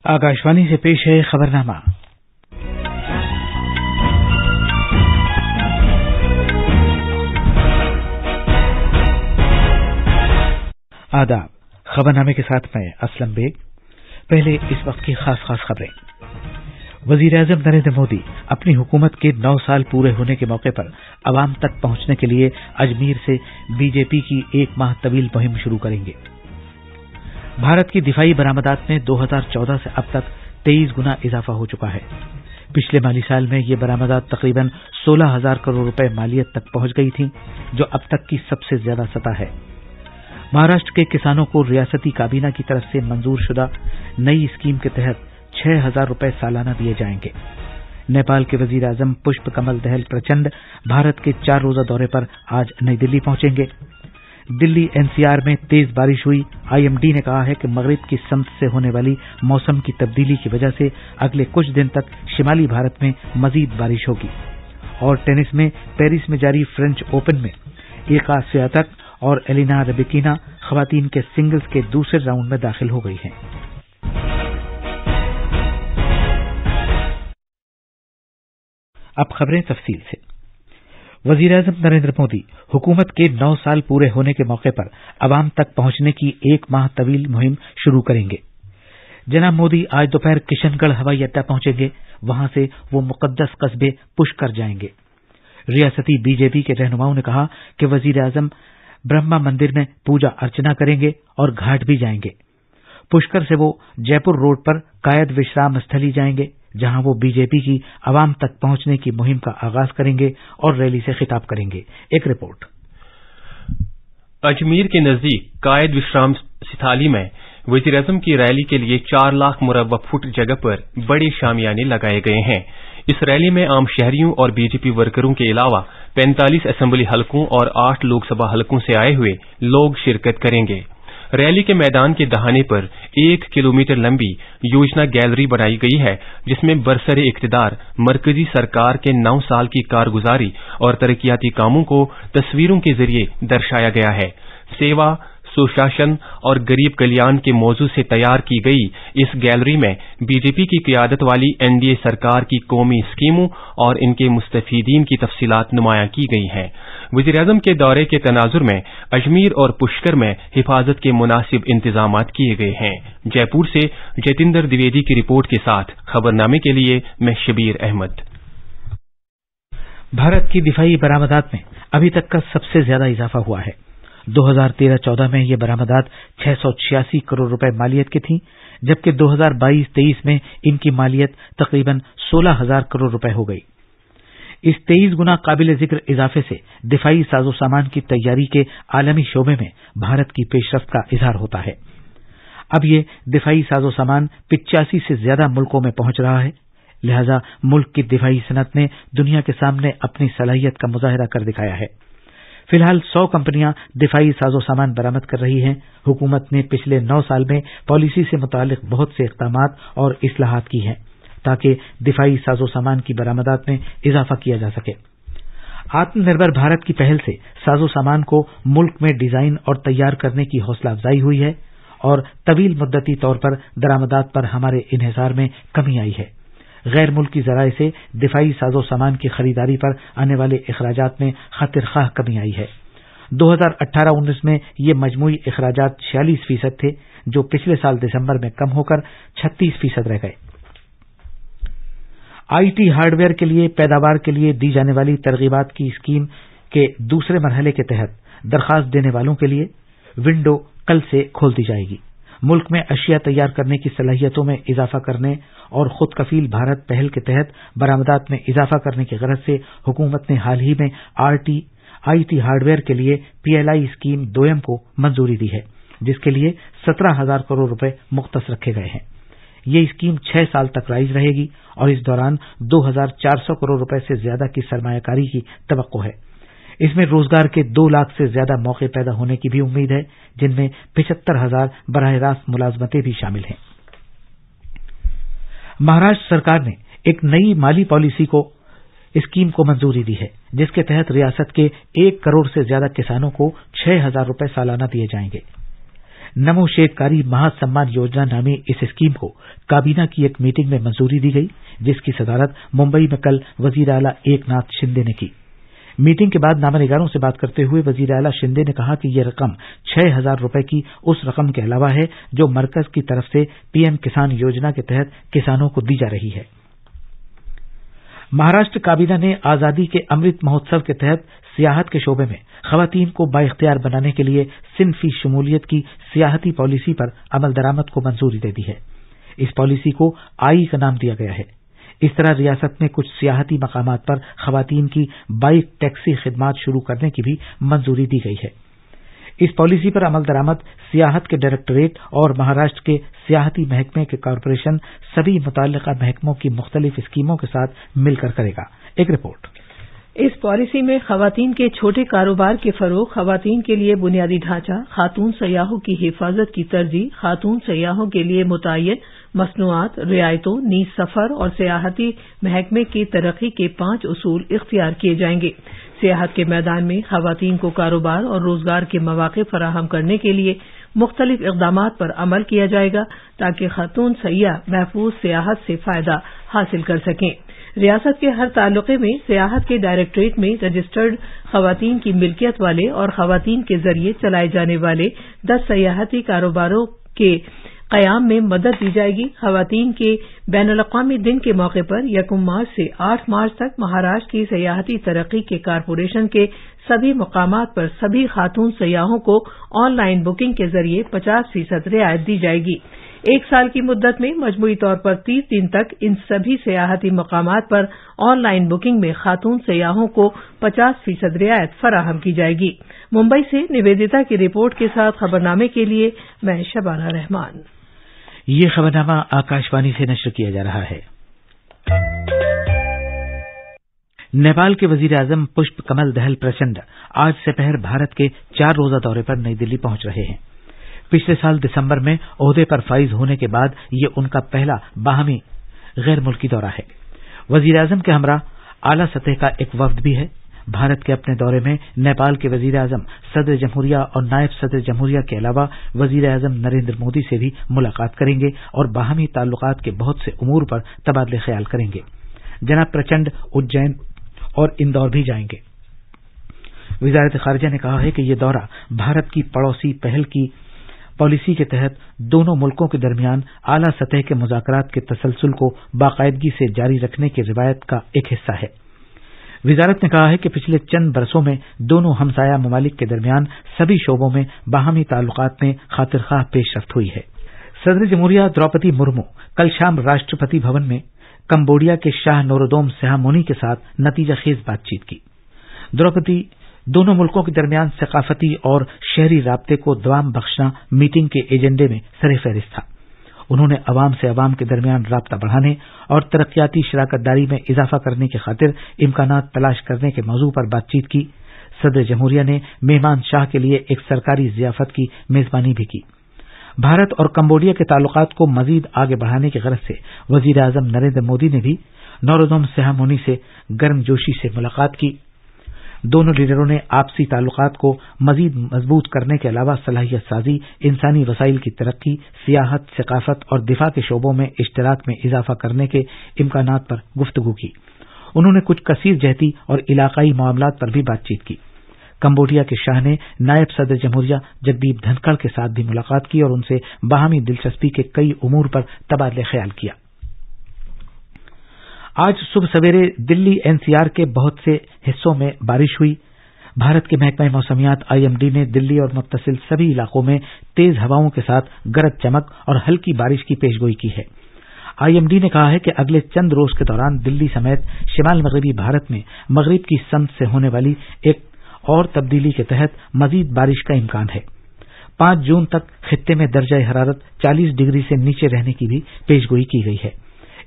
आकाशवाणी से पेश है खबरनामा। आदाब। खबरनामे के साथ मैं असलम बेग। पहले इस वक्त की खास खबरें। वजीर-ए-आज़म नरेंद्र मोदी अपनी हुकूमत के 9 साल पूरे होने के मौके पर अवाम तक पहुंचने के लिए अजमेर से बीजेपी की 1 माह तवील मुहिम शुरू करेंगे। भारत की दिफाई बरामदात में 2014 से अब तक 23 गुना इजाफा हो चुका है। पिछले माली साल में ये बरामदात तकरीबन 16,000 करोड़ रुपए मालियत तक पहुंच गई थी, जो अब तक की सबसे ज्यादा सतह है। महाराष्ट्र के किसानों को रियासती काबीना की तरफ से मंजूर शुदा नई स्कीम के तहत 6,000 रुपए सालाना दिए जाएंगे। नेपाल के वजीर आजम पुष्प कमल दहल प्रचंड भारत के 4 रोजा दौरे पर आज नई दिल्ली पहुंचेंगे। दिल्ली एनसीआर में तेज बारिश हुई। आईएमडी ने कहा है कि मगरिब की समत से होने वाली मौसम की तब्दीली की वजह से अगले कुछ दिन तक शिमाली भारत में मजीद बारिश होगी। और टेनिस में पेरिस में जारी फ्रेंच ओपन में इगा स्वियातेक और एलिना रबीकिना खवातीन के सिंगल्स के दूसरे राउंड में दाखिल हो गई हैं। अब खबरें तफसील से। वजीर-ए-आज़म नरेंद्र मोदी हुकूमत के 9 साल पूरे होने के मौके पर अवाम तक पहुंचने की 1 माह तवील मुहिम शुरू करेंगे। जनाब मोदी आज दोपहर किशनगढ़ हवाई अड्डा पहुंचेंगे। वहां से वो मुकद्दस कस्बे पुष्कर जाएंगे। रियासती बीजेपी के रहनुमाओं ने कहा कि वजीर-ए-आज़म ब्रह्मा मंदिर में पूजा अर्चना करेंगे और घाट भी जाएंगे। पुष्कर से वो जयपुर रोड पर कायद विश्राम स्थली जाएंगे, जहां वो बीजेपी की अवाम तक पहुंचने की मुहिम का आगाज करेंगे और रैली से खिताब करेंगे। एक रिपोर्ट। अजमेर के नजदीक कायद विश्राम स्थली में वजीर-ए-आज़म की रैली के लिए 4 लाख मुरब्बा फुट जगह पर बड़े शामियाने लगाए गए हैं। इस रैली में आम शहरियों और बीजेपी वर्करों के अलावा 45 असेंबली हलकों और 8 लोकसभा हलकों से आए हुए लोग शिरकत करेंगे। रैली के मैदान के दहाने पर 1 किलोमीटर लंबी योजना गैलरी बनाई गई है, जिसमें बरसरे इक्तदार मरकजी सरकार के 9 साल की कारगुजारी और तरक्याती कामों को तस्वीरों के जरिए दर्शाया गया है। सेवा, सुशासन और गरीब कल्याण के मौजू से तैयार की गई इस गैलरी में बीजेपी की क़ियादत वाली एनडीए सरकार की कौमी स्कीमों और इनके मुस्तफीदीन की तफसीलात नुमायां की गई हैं। वज़ीर-ए-आज़म के दौरे के तनाजुर में अजमेर और पुष्कर में हिफाजत के मुनासिब इंतजामात किए गए हैं। जयपुर से जतिंदर द्विवेदी की रिपोर्ट के साथ खबरनामे के लिए मैं शबीर अहमद। भारत की दिफाई बरामदात में अभी तक का सबसे ज्यादा इजाफा हुआ है। 2013-14 में ये बरामदात 686 करोड़ रुपए मालियत की थी, जबकि 2022-23 में इनकी मालियत तकरीबन 16,000 करोड़ रुपए हो गई। इस 23 गुना काबिल जिक्र इजाफे से दिफाई साजो सामान की तैयारी के आलमी शोबे में भारत की पेशरफ्त का इजहार होता है। अब ये दिफाई साजो सामान 85 से ज्यादा मुल्कों में पहुंच रहा है। लिहाजा मुल्क की दिफाई सनत ने दुनिया के सामने अपनी सलाहियत का मुजाहिरा कर दिखाया है। फिलहाल 100 कंपनियां दिफाई साजो सामान बरामद कर रही हैं। हुकूमत ने पिछले 9 साल में पॉलिसी से मुतालिक बहुत से इक़दामात और इस्लाहात की हैं, ताकि दिफाई साजो सामान की बरामदात में इजाफा किया जा सके। आत्मनिर्भर भारत की पहल से साजो सामान को मुल्क में डिजाइन और तैयार करने की हौसला अफजाई हुई है और तवील मुद्दती तौर पर दरामदात पर हमारे इन्हिसार में कमी आई है। गैर मुल्की जराए से दिफाई साजो सामान की खरीदारी पर आने वाले इखराजात में खातिर-खाह कमी आई है। 2018-19 में ये मजमूई इखराजात 46% थे, जो पिछले साल दिसंबर में कम होकर 36% रह गए। आईटी हार्डवेयर के लिए पैदावार के लिए दी जाने वाली तरगीबात की स्कीम के दूसरे मरहले के तहत दरखास्त देने वालों के लिए विंडो कल से खोल दी जाएगी। मुल्क में अशिया तैयार करने की सलाहियतों में इजाफा करने और खुद कफील भारत पहल के तहत बरामदात में इजाफा करने की गरज से हुकूमत ने हाल ही में आईटी हार्डवेयर के लिए पीएलआई स्कीम 2M को मंजूरी दी है, जिसके लिए 17,000 करोड़ रुपए मुख्तस रखे गए हैं। ये स्कीम 6 साल तक राइज रहेगी और इस दौरान 2,400 करोड़ रुपए से ज्यादा की सरमायाकारी की तवक्को है। इसमें रोजगार के 2 लाख से ज्यादा मौके पैदा होने की भी उम्मीद है, जिनमें 75,000 बराह रास्त मुलाजमतें भी शामिल हैं। महाराष्ट्र सरकार ने एक नई माली पॉलिसी को स्कीम को मंजूरी दी है, जिसके तहत रियासत के 1 करोड़ से ज्यादा किसानों को 6,000 रुपए सालाना दिए जाएंगे। नमो शेखकारी महासम्मान योजना नामी इस स्कीम को काबीना की एक मीटिंग में मंजूरी दी गई, जिसकी सदारत मुंबई में कल वजीर आला एकनाथ शिंदे ने की। मीटिंग के बाद नामानिगारों से बात करते हुए वजीर आला शिंदे ने कहा कि यह रकम 6,000 रुपए की उस रकम के अलावा है जो मरकज की तरफ से पीएम किसान योजना के तहत किसानों को दी जा रही है। महाराष्ट्र काबीना ने आजादी के अमृत महोत्सव के तहत सियाहत के शोबे में खवातीन को बाइख्तियार बनाने के लिए सिन्फी शमूलियत की सियाहती पॉलिसी पर अमल दरामद को मंजूरी दे दी है। इस पॉलिसी को आई का नाम दिया गया है। इस तरह रियासत में कुछ सियाहती मकामात पर खवातीन की बाइक टैक्सी खिदमात शुरू करने की भी मंजूरी दी गई है। इस पॉलिसी पर अमल दरामद सियाहत के डायरेक्टरेट और महाराष्ट्र के सियाहती महकमे के कॉरपोरेशन सभी मुतल्लिका महकमों की मुख्तलिफ स्कीमों के साथ मिलकर करेगा। एक रिपोर्ट। इस पॉलिसी में खवातीन के छोटे कारोबार के फरोग, खवातीन के लिए बुनियादी ढांचा, खातून सयाहों की हिफाजत की तरजीह, खातून सयाहों के लिए मुतय्यन मसनूआत, रियायतों, नीज सफर और सियाहती महकमे की तरक्की के 5 उसूल इख्तियार किए जाएंगे। सियाहत के मैदान में खवातीन को कारोबार और रोजगार के मौके फराहम करने के लिए मुख्तलिफ इक़दामात पर अमल किया जाएगा ताकि खातून सयाह महफूज सियाहत से फायदा हासिल कर सकें। रियासत के हर तालुके में सियाहत के डायरेक्टरेट में रजिस्टर्ड खवातीन की मिल्कियत वाले और खवातीन के जरिए चलाए जाने वाले 10 सियाहती कारोबारों के कयाम में मदद दी जाएगी। खवातीन के बैनुल-अक़वामी दिन के मौके पर 1 मार्च से 8 मार्च तक महाराष्ट्र की सियाहती तरक्की के कारपोरेशन के सभी मकामात पर सभी खातून सयाहों को ऑनलाइन बुकिंग के जरिए 50% रियायत दी जाएगी। 1 साल की मुद्दत में मजमूई तौर पर 30 दिन तक इन सभी सियाहती मकामात पर ऑनलाइन बुकिंग में खातून सयाहों को 50% रियायत फराहम की जाएगी। मुंबई से निवेदिता की रिपोर्ट के साथ खबरनामे के लिए मैं शबाना रहमान। ये खबरनामा आकाशवाणी से नश्र किया जा रहा है। नेपाल के वजीर आजम पुष्प कमल दहल प्रचंड आज दोपहर भारत के 4 रोजा दौरे पर नई दिल्ली पहुंच रहे हैं। पिछले साल दिसंबर में ओहदे पर फाइज होने के बाद ये उनका पहला बाहमी गैर मुल्की दौरा है। वजीर आजम के हमरा आला सतह का एक वफ्द भी है। भारत के अपने दौरे में नेपाल के वजीर आजम सदर जमहूरिया और नायब सदर जमहूरिया के अलावा वजीर आजम नरेंद्र मोदी से भी मुलाकात करेंगे और बाहमी ताल्लुकात के बहुत से उमूर पर तबादले ख्याल करेंगे। जनाब प्रचंड उज्जैन और इंदौर भी जाएंगे। वजारत खारजा ने कहा है कि यह दौरा भारत की पड़ोसी पहल की पॉलिसी के तहत दोनों मुल्कों के दरमियान आला सतह के मुज़ाकरात के तसलसल को बाकायदगी से जारी रखने की रिवायत का एक हिस्सा है। वजारत ने कहा है कि पिछले चंद बरसों में दोनों हमसाया ममालिक के दरमियान सभी शोबों में बाहमी ताल्लुकात में खातिरख्वाह पेशरफ्त हुई है। सदर जमहूरिया द्रौपदी मुर्मू कल शाम राष्ट्रपति भवन में कंबोडिया के शाह नोरोदोम सिहामोनी के साथ नतीजाखेज बातचीत की। द्रौपदी दोनों मुल्कों के दरमियान सकाफती और शहरी राब्ते को दवाम बख्शना मीटिंग के एजेंडे में सर-ए-फहरिस्त था। उन्होंने अवाम से अवाम के दरमियान राब्ता बढ़ाने और तरक्याती शराकतदारी में इजाफा करने की खातिर इम्कानात तलाश करने के मौजू पर बातचीत की। सदर जमहूरिया ने मेहमान शाह के लिए एक सरकारी जियाफत की मेजबानी भी की। भारत और कंबोडिया के ताल्लुकात को मजीद आगे बढ़ाने की गरज से वजीर आजम नरेंद्र मोदी ने भी नोरोदोम सिहामोनी से गर्मजोशी से मुलाकात की। दोनों लीडरों ने आपसी ताल्लुकात को मजीद मजबूत करने के अलावा सलाहियत साजी, इंसानी वसाइल की तरक्की, सियाहत, सकाफत और दिफा के शोबों में इश्तराक में इजाफा करने के इम्कानात पर गुफ्तगू की। उन्होंने कुछ कसीर जहती और इलाकाई मामलात पर भी बातचीत की। कंबोडिया के शाह ने नायब सदर जमहूरिया जगदीप धनखड़ के साथ भी मुलाकात की और उनसे बाहमी दिलचस्पी के कई उमूर पर तबादले ख्याल किया। आज सुबह सवेरे दिल्ली एनसीआर के बहुत से हिस्सों में बारिश हुई। भारत के महकमा मौसमियात आईएमडी ने दिल्ली और मुत्तसिल सभी इलाकों में तेज हवाओं के साथ गरज चमक और हल्की बारिश की पेशगोई की है। आईएमडी ने कहा है कि अगले चंद रोज के दौरान दिल्ली समेत शिमाल मगरबी भारत में मगरिब की समत से होने वाली एक और तब्दीली के तहत मजीद बारिश का इम्कान है। 5 जून तक खित्ते में दर्जा हरारत 40 डिग्री से नीचे रहने की भी पेशगोई की गई है।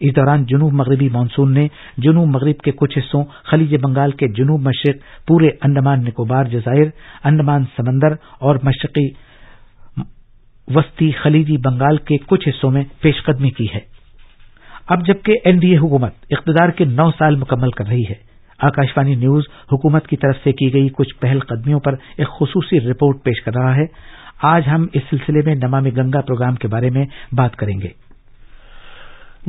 इस दौरान जनूब मगरबी मानसून ने जनूब मगरिब के कुछ हिस्सों, खलीज बंगाल के जनूब मशरिक, पूरे अंडमान निकोबार जजायर, अंडमान समंदर और मशरकी वस्ती खलीजी बंगाल के कुछ हिस्सों में पेशकदमी की है। अब जबकि एनडीए हुकूमत इख्तिदार के 9 साल मुकम्मल कर रही है, आकाशवाणी न्यूज हुकूमत की तरफ से की गई कुछ पहल कदमियों पर एक खुसूसी रिपोर्ट पेश कर रहा है। आज हम इस सिलसिले में नमामि गंगा प्रोग्राम के बारे में बात करेंगे।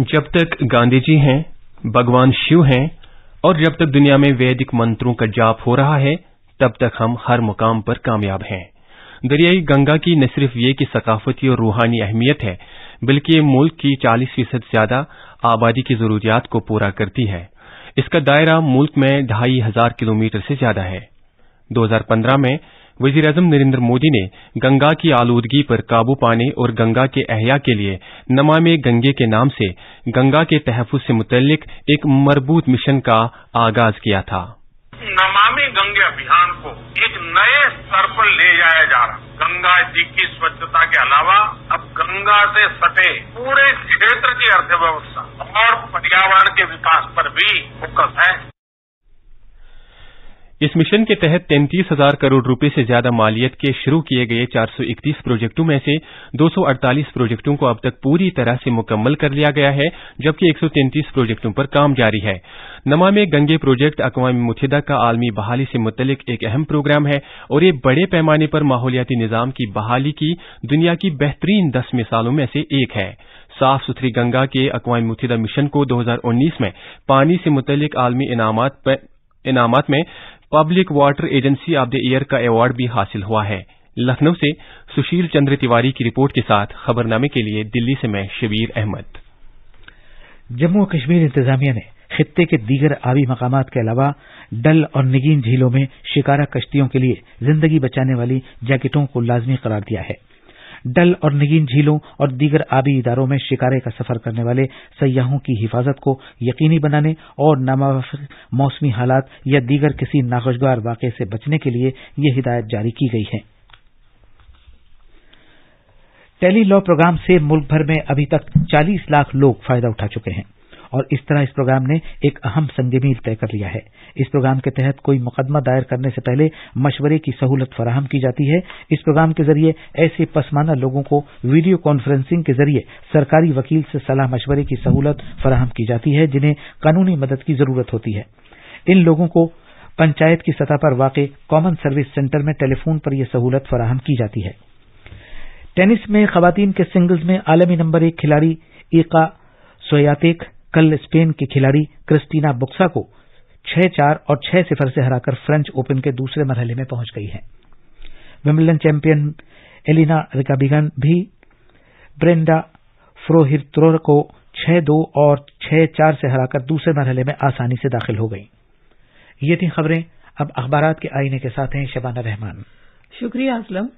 जब तक गांधी जी हैं, भगवान शिव हैं और जब तक दुनिया में वैदिक मंत्रों का जाप हो रहा है, तब तक हम हर मुकाम पर कामयाब हैं। दरियाई गंगा की न सिर्फ ये कि सकाफती और रूहानी अहमियत है, बल्कि ये मुल्क की 40% ज्यादा आबादी की जरूरियात को पूरा करती है। इसका दायरा मुल्क में 2500 किलोमीटर से ज्यादा है। 2015 में वजीर-ए-आज़म नरेंद्र मोदी ने गंगा की आलूदगी पर काबू पाने और गंगा के अहया के लिए नमामि गंगे के नाम से गंगा के तहफ़्फ़ुज़ से मुतल्लिक एक मरबूत मिशन का आगाज किया था। नमामि गंगे अभियान को एक नए स्तर पर ले जाया जा रहा। गंगा जी की स्वच्छता के अलावा अब गंगा से सटे पूरे क्षेत्र की अर्थव्यवस्था और पर्यावरण के विकास पर भी फोकस है। इस मिशन के तहत 33,000 करोड़ रुपए से ज्यादा मालियत के शुरू किए गए 431 प्रोजेक्टों में से 248 प्रोजेक्टों को अब तक पूरी तरह से मुकम्मल कर लिया गया है, जबकि 133 प्रोजेक्टों पर काम जारी है। नमामि गंगे प्रोजेक्ट अक़वाम मुत्तहिदा का आलमी बहाली से मुतल्लिक एक अहम प्रोग्राम है और ये बड़े पैमाने पर माहौलियाती निज़ाम की बहाली की दुनिया की बेहतरीन 10 मिसालों में से एक है। साफ सुथरी गंगा के अक़वाम मुत्तहिदा मिशन को 2019 में पानी से मुतल्लिक आलमी इनामात में public water agency of the year का अवार्ड भी हासिल हुआ है। लखनऊ से सुशील चंद्र तिवारी की रिपोर्ट के साथ खबरनामे के लिए दिल्ली से मैं शबीर अहमद। जम्मू कश्मीर इंतजामिया ने खित्ते के दीगर आबी मकामात के अलावा डल और निगीन झीलों में शिकारा कश्तियों के लिए जिंदगी बचाने वाली जैकेटों को लाजमी करार दिया है। डल और निगीन झीलों और दीगर आबी इदारों में शिकारे का सफर करने वाले सयाहों की हिफाजत को यकीनी बनाने और नामुनासिब मौसमी हालात या दीगर किसी नाखुशगवार वाक़े से बचने के लिए ये हिदायत जारी की गई है। टेली लॉ प्रोग्राम से मुल्क भर में अभी तक 40 लाख लोग फायदा उठा चुके हैं और इस तरह इस प्रोग्राम ने एक अहम संग-ए-मील तय कर लिया है। इस प्रोग्राम के तहत कोई मुकदमा दायर करने से पहले मशवरे की सहूलत फराहम की जाती है। इस प्रोग्राम के जरिए ऐसे पसमाना लोगों को वीडियो कॉन्फ्रेंसिंग के जरिए सरकारी वकील से सलाह मशवरे की सहूलत फराहम की जाती है, जिन्हें कानूनी मदद की जरूरत होती है। इन लोगों को पंचायत की सतह पर वाक़ कॉमन सर्विस सेंटर में टेलीफोन पर यह सहूलत फराहम की जाती है। टेनिस में खवातीन के सिंगल्स में आलमी नंबर 1 खिलाड़ी ईका स्वियातेक कल स्पेन की खिलाड़ी क्रिस्टीना बुक्सा को 6-4 और 6-0 से हराकर फ्रेंच ओपन के दूसरे मरहले में पहुंच गई है। विंबलडन चैंपियन एलिना रिकाबिगन भी ब्रेंडा फ्रोहित्रोर को 6-2 और 6-4 से हराकर दूसरे मरहले में आसानी से दाखिल हो गई। ये थी खबरें। अब अखबारात के आईने के साथ हैं शबाना रहमान। शुक्रिया असलम।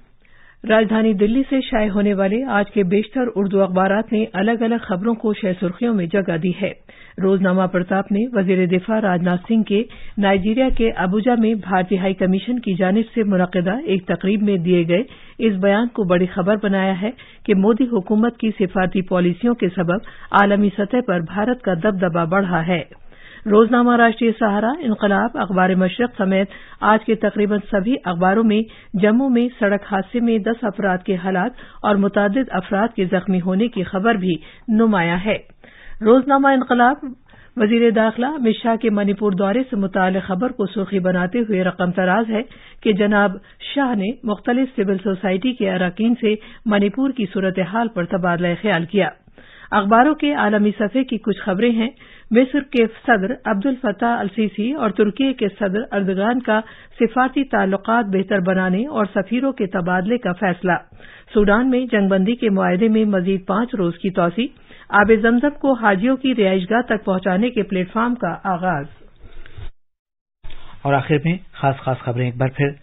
राजधानी दिल्ली से शाये होने वाले आज के बेशतर उर्दू अखबारात ने अलग अलग खबरों को शह सुर्खियों में जगह दी है। रोजनामा प्रताप ने वजीर दिफा राजनाथ सिंह के नाइजीरिया के अबुजा में भारतीय हाई कमीशन की जानिब से मुनक्किदा एक तकरीब में दिए गए इस बयान को बड़ी खबर बनाया है कि मोदी हुकूमत की सिफारती पॉलिसियों के सबब आलमी सतह पर भारत का दबदबा बढ़ा है। रोजनामा राष्ट्रीय सहारा, इनकलाब, अखबार मशरक समेत आज के तकरीबन सभी अखबारों में जम्मू में सड़क हादसे में 10 अफराद के हलाक और मुतादिद अफराद के जख्मी होने की खबर भी नुमाया है। रोजनामा इनकलाब वजीर दाखिला अमित शाह के मणिपुर दौरे से मुताल्लिक खबर को सुर्खी बनाते हुए रकम तराज है कि जनाब शाह ने मुख्तलिफ सिविल सोसाइटी के अरकान से मणिपुर की सूरत हाल पर तबादला ख्याल किया। अखबारों के आलमी सफ़े की कुछ खबरें हैं। मिस्र के सदर अब्दुल फताह अल सीसी और तुर्की के सदर अर्दगान का सिफारती ताल्लुकात बेहतर बनाने और सफीरों के तबादले का फैसला। सूडान में जंगबंदी के मुआहदे में मजीद 5 रोज की तौसी। आबे जमजम को हाजियों की रिहाइशगाह तक पहुंचाने के प्लेटफार्म का आगाज। और आखिर में खास खबरें एक बार फिर।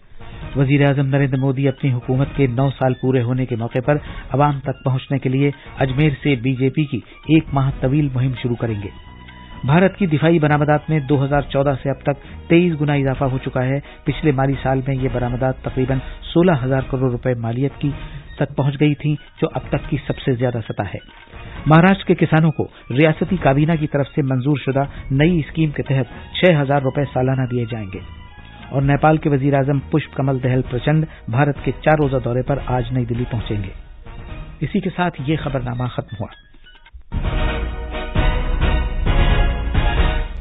वजीर-ए-आज़म नरेंद्र मोदी अपनी हुकूमत के 9 साल पूरे होने के मौके पर अवाम तक पहुंचने के लिए अजमेर से बीजेपी की 1 माह तवील मुहिम शुरू करेंगे। भारत की दिफाई बरामदात में 2014 से अब तक 23 गुना इजाफा हो चुका है। पिछले माली साल में ये बरामदात तकरीबन 16,000 करोड़ रुपए मालियत की तक पहुंच गई थी, जो अब तक की सबसे ज्यादा सतह है। महाराष्ट्र के किसानों को रियासती काबीना की तरफ से मंजूर शुदा नई स्कीम के तहत 6,000 रुपए सालाना दिए जाएंगे। और नेपाल के वजीर आजम पुष्प कमल दहल प्रचंड भारत के 4 रोजा दौरे पर आज नई दिल्ली पहुंचेंगे। इसी के साथ ये खबरनामा खत्म हुआ।